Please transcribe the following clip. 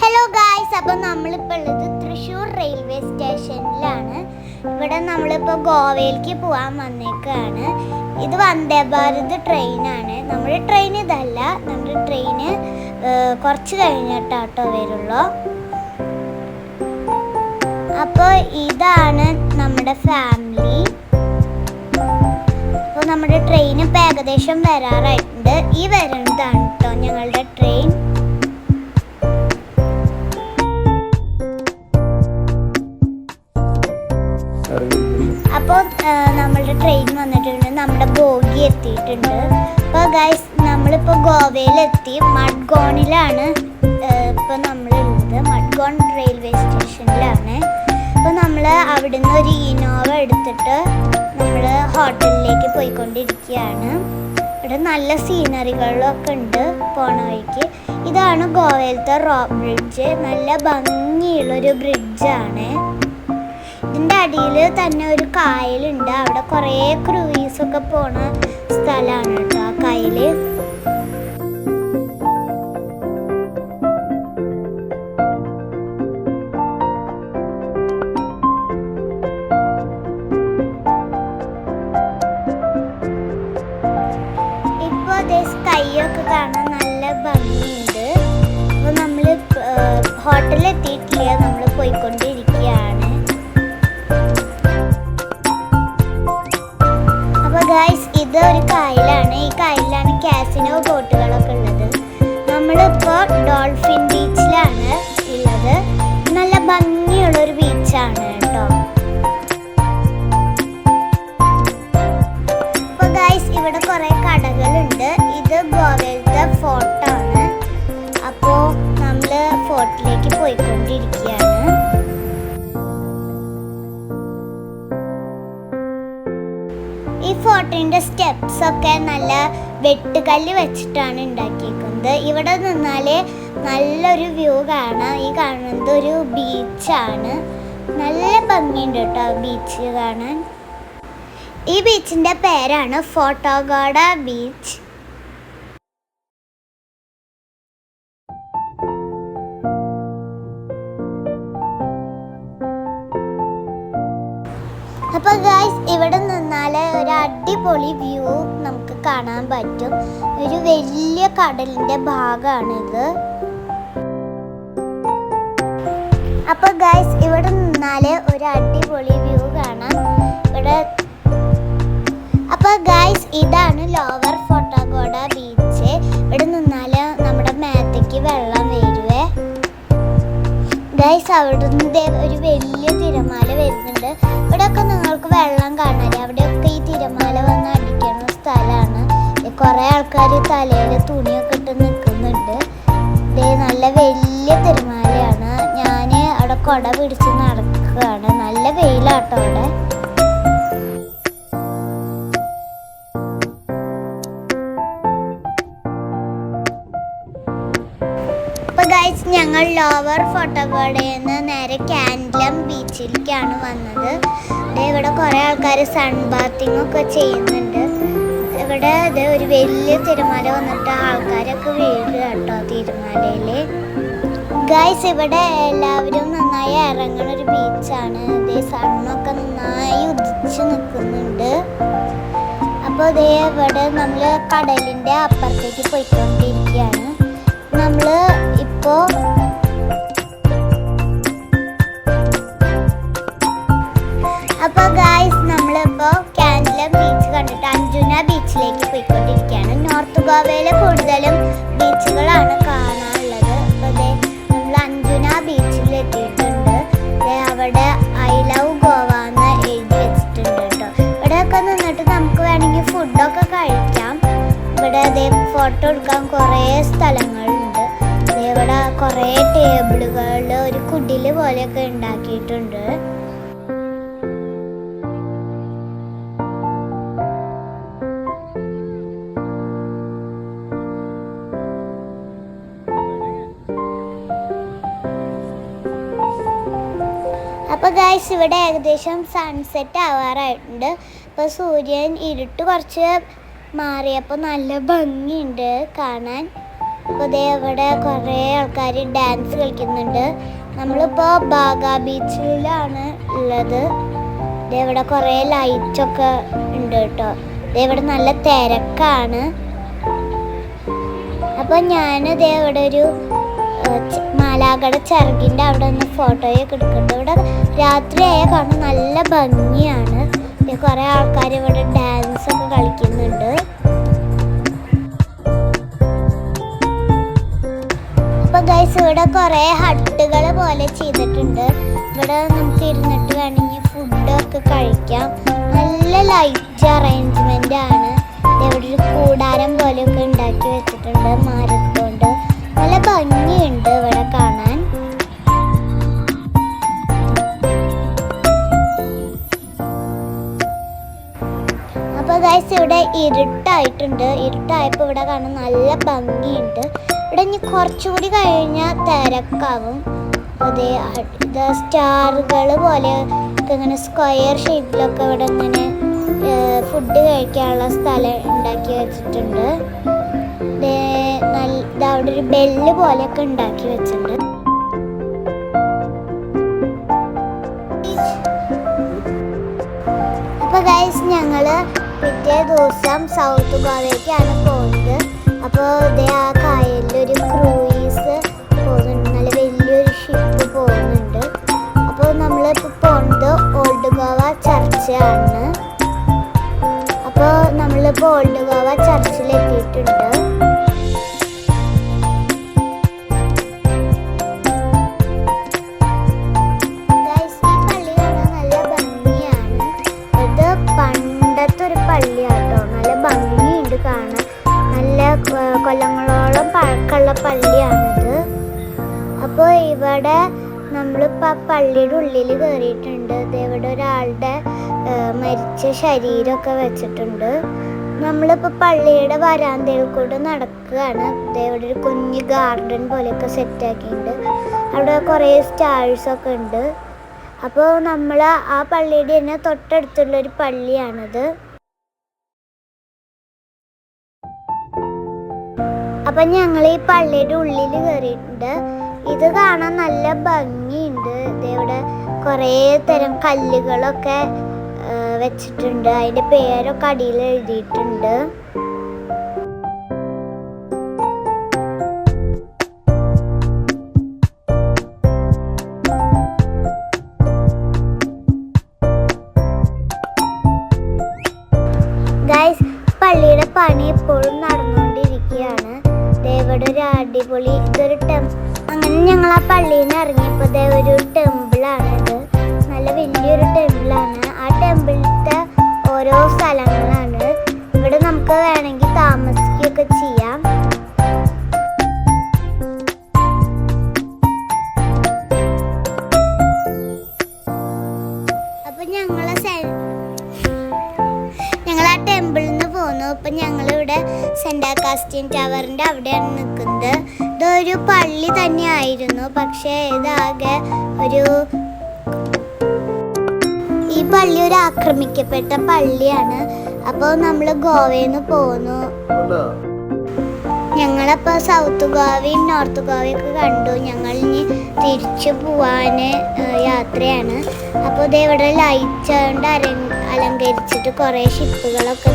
Hello guys, അപ്പോൾ നമ്മളിപ്പോൾ ഉള്ളത് തൃശ്ശൂർ റെയിൽവേ സ്റ്റേഷനിലാണ്. ഇവിടെ നമ്മളിപ്പോൾ ഗോവയിലേക്ക് പോകാൻ വന്നേക്കാണ്. ഇത് വന്ദേ ഭാരത് ട്രെയിനാണ്. നമ്മുടെ ട്രെയിൻ ഇതല്ല, നമ്മുടെ ട്രെയിന് കുറച്ച് കഴിഞ്ഞിട്ടാട്ടോ വരുള്ളൂ. അപ്പോൾ ഇതാണ് നമ്മുടെ ഫാമിലി. അപ്പോൾ നമ്മുടെ ട്രെയിൻ ഇപ്പോൾ ഏകദേശം വരാറായിട്ടുണ്ട്. ഈ വരുന്നതാണ് കേട്ടോ ഞങ്ങളുടെ ട്രെയിൻ. അപ്പോൾ നമ്മളുടെ ട്രെയിൻ വന്നിട്ടുണ്ട്, നമ്മുടെ ബോഗി എത്തിയിട്ടുണ്ട്. അപ്പോൾ ഗൈസ്, നമ്മളിപ്പോൾ ഗോവയിലെത്തി. മഡ്ഗോണിലാണ് ഇപ്പോൾ നമ്മളുള്ളത്. മഡ്ഗോൺ റെയിൽവേ സ്റ്റേഷനിലാണ്. അപ്പോൾ നമ്മൾ അവിടുന്ന് ഒരു ഇനോവ എടുത്തിട്ട് നമ്മൾ ഹോട്ടലിലേക്ക് പോയിക്കൊണ്ടിരിക്കുകയാണ്. ഇവിടെ നല്ല സീനറികളൊക്കെ ഉണ്ട് പോണ വഴിക്ക്. ഇതാണ് ഗോവയിലത്തെ റോക്ക് ബ്രിഡ്ജ്. നല്ല ഭംഗിയുള്ളൊരു ബ്രിഡ്ജാണ്. ഇതിൻ്റെ അടിയിൽ തന്നെ ഒരു കായലുണ്ട്. അവിടെ കുറേ ക്രൂയിസൊക്കെ പോണ സ്ഥലമാണ് കേട്ടോ ആ കായൽ. ഇപ്പോൾ അതേ സ്കൈയൊക്കെ കാണാൻ നല്ല ഭംഗിയുണ്ട്. അപ്പോൾ നമ്മൾ ഹോട്ടലിൽ എത്തിയിട്ടില്ല, നമ്മൾ പോയിക്കൊണ്ടിരിക്കുകയാണ്. ഗൈസ്, ഇത് ഒരു കായലാണ്. ഈ കായലിലാണ് കാസിനോ ബോട്ടുകളൊക്കെ ഉള്ളത്. നമ്മളിപ്പോൾ ഡോൾഫിൻ ബീച്ചിലാണ് ഉള്ളത്. നല്ല ഭംഗിയുള്ളൊരു ബീച്ചാണ് കേട്ടോ. അപ്പോൾ ഗൈസ്, ഇവിടെ കുറേ കടകളുണ്ട്. ഇത് ഗോവയിലത്തെ ഫോർട്ടാണ്. അപ്പോൾ നമ്മൾ ഫോർട്ടിലേക്ക് പോയിക്കൊണ്ടിരിക്കുകയാണ്. ഈ ഫോർട്ടിൻ്റെ സ്റ്റെപ്സ് ഒക്കെ നല്ല വെട്ടുകല്ല് വെച്ചിട്ടാണ് ഉണ്ടാക്കിയിരിക്കുന്നത്. ഇവിടെ നിന്നാൽ നല്ലൊരു വ്യൂ കാണാം. ഈ കാണുന്നത് ഒരു ബീച്ചാണ്. നല്ല ഭംഗിയുണ്ട് കേട്ടോ ബീച്ച് കാണാൻ. ഈ ബീച്ചിൻ്റെ പേരാണ് ഫോർട്ടാഗോഡ ബീച്ച്. അപ്പോൾ ഗൈസ്, ഇവിടെ നിന്നാൽ ഒരു അടിപൊളി വ്യൂ നമുക്ക് കാണാൻ പറ്റും. ഒരു വലിയ കടലിൻ്റെ ഭാഗമാണിത്. അപ്പോൾ ഗൈസ്, ഇവിടെ നിന്നാൽ ഒരു അടിപൊളി വ്യൂ കാണാം ഇവിടെ. അപ്പോൾ ഗൈസ്, ഇതാണ് ലോവർ ഫോർട്ടാഗോഡ ബീച്ച്. ഇവിടെ നിന്നാൽ നമ്മുടെ മേത്തേക്ക് വെള്ളം വരുവേ. ഗൈസ്, അവിടുന്ന് ഒരു വലിയ തിരമാല വരുന്നുണ്ട്. ഇവിടെയൊക്കെ നിങ്ങൾക്ക് വെള്ളം കാണാതെ, അവിടെയൊക്കെ ഈ തിരമാല വന്ന് അടിക്കുന്ന സ്ഥലമാണ്. കുറേ ആൾക്കാർ തലയിൽ തുണിയൊക്കെ ഇട്ട് നിൽക്കുന്നുണ്ട്. ഇത് നല്ല വലിയ തിരമാലയാണ്. ഞാൻ അവിടെ കുട പിടിച്ച് നടക്കുകയാണ്. നല്ല വെയിലാട്ടോ അവിടെ. അപ്പോൾ ഗൈസ്, ഞങ്ങൾ ലോവർ ഫോർട്ടാഗോഡയിൽ നിന്ന് നേരെ കാൻഡ്ലം ബീച്ചിലേക്കാണ് വന്നത്. ഇവിടെ കുറേ ആൾക്കാർ സൺ ബാത്തിങ് ഒക്കെ ചെയ്യുന്നുണ്ട്. ഇവിടെ ഇത് ഒരു വലിയ തിരമാല വന്നിട്ട് ആൾക്കാരൊക്കെ വീഴുക കേട്ടോ തിരമാലയിൽ. ഗൈസ്, ഇവിടെ എല്ലാവരും നന്നായി ഇറങ്ങുന്ന ഒരു ബീച്ചാണ്. ഇതേ സണ്ണൊക്കെ നന്നായി ഉദിച്ച് നിൽക്കുന്നുണ്ട്. അപ്പോൾ ഇതേ ഇവിടെ നമ്മൾ കടലിൻ്റെ അപ്പുറത്തേക്ക് പോയിക്കൊണ്ടിരിക്കുകയാണ്. നമ്മൾ ഇപ്പോൾ അപ്പോൾ ഗൈസ്, നമ്മളിപ്പോൾ കാൻഡ്ലം ബീച്ച് കണ്ടിട്ട് അഞ്ജുന ബീച്ചിലേക്ക് പോയിക്കൊണ്ടിരിക്കുകയാണ്. നോർത്ത് ഗോവയിലെ കൂടുതലും ബീച്ചുകളാണ് കാണാനുള്ളത്. അപ്പോൾ അതെ, നമ്മൾ അഞ്ജുന ബീച്ചിൽ എത്തിയിട്ടുണ്ട്. അവിടെ ഐ ലവ് ഗോവ എന്ന് എഴുതി വെച്ചിട്ടുണ്ട് കേട്ടോ. ഇവിടെയൊക്കെ നിന്നിട്ട് നമുക്ക് വേണമെങ്കിൽ ഫുഡൊക്കെ കഴിക്കാം. ഇവിടെ അതേ ഫോട്ടോ എടുക്കാൻ കുറേ സ്ഥലങ്ങളുണ്ട്. ഇവിടെ കുറേ ടേബിളുകളിൽ ഒരു കുടിൽ പോലെയൊക്കെ ഉണ്ടാക്കിയിട്ടുണ്ട്. അപ്പോൾ ഗൈസ്, ഇവിടെ ഏകദേശം സൺസെറ്റ് ആവാറായിട്ടുണ്ട്. അപ്പോൾ സൂര്യൻ ഇരുട്ട് കുറച്ച് മാറിയപ്പോൾ നല്ല ഭംഗിയുണ്ട് കാണാൻ. അപ്പോൾ ദേ ഇവിടെ കുറേ ആൾക്കാർ ഡാൻസ് കളിക്കുന്നുണ്ട്. നമ്മളിപ്പോൾ ബാഗ ബീച്ചിലാണ് ഉള്ളത്. ദേ ഇവിടെ കുറേ ലൈറ്റൊക്കെ ഉണ്ട് കേട്ടോ. ദേ ഇവിടെ നല്ല തിരക്കാണ്. അപ്പോൾ ഞാൻ ദേ ഇവിടെ ഒരു മാലാഖയുടെ ചിറകിൻ്റെ അവിടെ നിന്ന് ഫോട്ടോയൊക്കെ എടുക്കുന്നുണ്ട്. ഇവിടെ രാത്രിയായാൽ കാണാൻ നല്ല ഭംഗിയാണ്. കുറേ ആൾക്കാർ ഇവിടെ ഡാൻസ് ഒക്കെ കളിക്കുന്നുണ്ട്. അപ്പോൾ ഗൈസ് ഇവിടെ കുറേ ഹട്ടുകൾ പോലെ ചെയ്തിട്ടുണ്ട്. ഇവിടെ നമുക്ക് ഇരുന്നിട്ട് വേണമെങ്കിൽ ഫുഡൊക്കെ കഴിക്കാം. നല്ല ലൈറ്റ് അറേഞ്ച്മെൻ്റ് ആണ്. ഇവിടെ ഒരു കൂടാരം പോലെയൊക്കെ ഉണ്ടാക്കി വെച്ചിട്ടുണ്ട് മരത്തോണ്ട്. നല്ല ഭംഗിയുണ്ട് ഇവിടെ കാണാൻ. അപ്പോൾ ഗൈസ് ഇവിടെ ഇരുട്ടായിട്ടുണ്ട്. ഇരുട്ടായപ്പോൾ ഇവിടെ കാണാൻ നല്ല ഭംഗിയുണ്ട്. ഇവിടെ ഇനി കുറച്ചുകൂടി കഴിഞ്ഞാൽ തിരക്കാവും. അതേ ഇത് സ്റ്റാറുകൾ പോലെ ഇങ്ങനെ സ്ക്വയർ ഷേപ്പിലൊക്കെ ഇവിടെ ഇങ്ങനെ ഫുഡ് കഴിക്കാനുള്ള സ്ഥലം ഉണ്ടാക്കി വെച്ചിട്ടുണ്ട്. അവിടെ ഒരു ബെല്ല് പോലെയൊക്കെ ഉണ്ടാക്കി വെച്ചിട്ടുണ്ട്. അപ്പോൾ ഗൈസ് ഞങ്ങൾ പിറ്റേ ദിവസം സൗത്ത് ഗോവയ്ക്കാണ് പോകുന്നത്. അപ്പോൾ ഇതേ ആ കായലിലൊരു ക്രൂയിസ് പോകുന്നുണ്ട്. നല്ല വലിയൊരു ഷിപ്പ് പോകുന്നുണ്ട്. അപ്പോൾ നമ്മളിപ്പോൾ പോകുന്നത് ഓൾഡ് ഗോവ ചർച്ചാണ്. അപ്പോൾ നമ്മളിപ്പോൾ ഓൾഡ് ഗോവ ചർച്ചിലെത്തിയിട്ടുണ്ട്. കൊല്ലങ്ങളോളം പഴക്കമുള്ള പള്ളിയാണിത്. അപ്പോൾ ഇവിടെ നമ്മളിപ്പോൾ ആ പള്ളിയുടെ ഉള്ളിൽ കയറിയിട്ടുണ്ട്. ഇവിടെ ഒരാളുടെ മരിച്ച ശരീരമൊക്കെ വെച്ചിട്ടുണ്ട്. നമ്മളിപ്പോൾ പള്ളിയുടെ വരാന്തയിൽ കൂടെ നടക്കുകയാണ്. ഇവിടെ ഒരു കുഞ്ഞ് ഗാർഡൻ പോലെയൊക്കെ സെറ്റാക്കിയിട്ടുണ്ട്. അവിടെ കുറേ സ്റ്റാഴ്സൊക്കെ ഉണ്ട്. അപ്പോൾ നമ്മൾ ആ പള്ളിയുടെ തന്നെ തൊട്ടടുത്തുള്ളൊരു പള്ളിയാണിത്. അപ്പം ഞങ്ങൾ ഈ പള്ളിയുടെ ഉള്ളിൽ കയറിയിട്ടുണ്ട്. ഇത് കാണാൻ നല്ല ഭംഗിയുണ്ട്. ഇവിടെ കുറേ തരം കല്ലുകളൊക്കെ വെച്ചിട്ടുണ്ട്. അതിൻ്റെ പേരൊക്കെ അടിയിൽ എഴുതിയിട്ടുണ്ട്. ഗൈസ് പള്ളിയുടെ പണി ഇപ്പോഴും നടന്നുകൊണ്ടിരിക്കുകയാണ്. ഇവിടെ ഒരു അടിപൊളി ഇതൊരു അങ്ങനെ ഞങ്ങൾ ആ പള്ളിയിൽ നിന്ന് ഇറങ്ങിയപ്പോൾ ഒരു ടെമ്പിളാണിത്. നല്ല വലിയൊരു ടെമ്പിളാണ്. ആ ടെമ്പിളിലത്തെ ഓരോ സ്ഥലങ്ങളാണ്. ഇവിടെ നമുക്ക് വേണമെങ്കിൽ താമസിക്കുകയൊക്കെ ചെയ്യാം. അപ്പം ഞങ്ങൾ ആ ടെമ്പിളിൽ നിന്ന് പോന്നു. ഇപ്പം ഞങ്ങളിവിടെ സെന്റ് അഗസ്റ്റിൻ ടവറിൻ്റെ അവിടെയാണ് നിൽക്കുന്നത്. ഇതൊരു പള്ളി തന്നെയായിരുന്നു. പക്ഷേ ഇതാകെ ഈ പള്ളി ഒരു ആക്രമിക്കപ്പെട്ട പള്ളിയാണ്. അപ്പോൾ നമ്മൾ ഗോവയിൽ നിന്ന് പോന്നു. ഞങ്ങളപ്പോൾ സൗത്ത് ഗോവയും നോർത്ത് ഗോവയൊക്കെ കണ്ടു. ഞങ്ങൾ ഇനി തിരിച്ചു പോവാൻ യാത്രയാണ്. അപ്പോൾ ഇവിടെ ലൈറ്റ് കൊണ്ട് അലങ്കരിച്ചിട്ട് കുറേ ഷിപ്പുകളൊക്കെ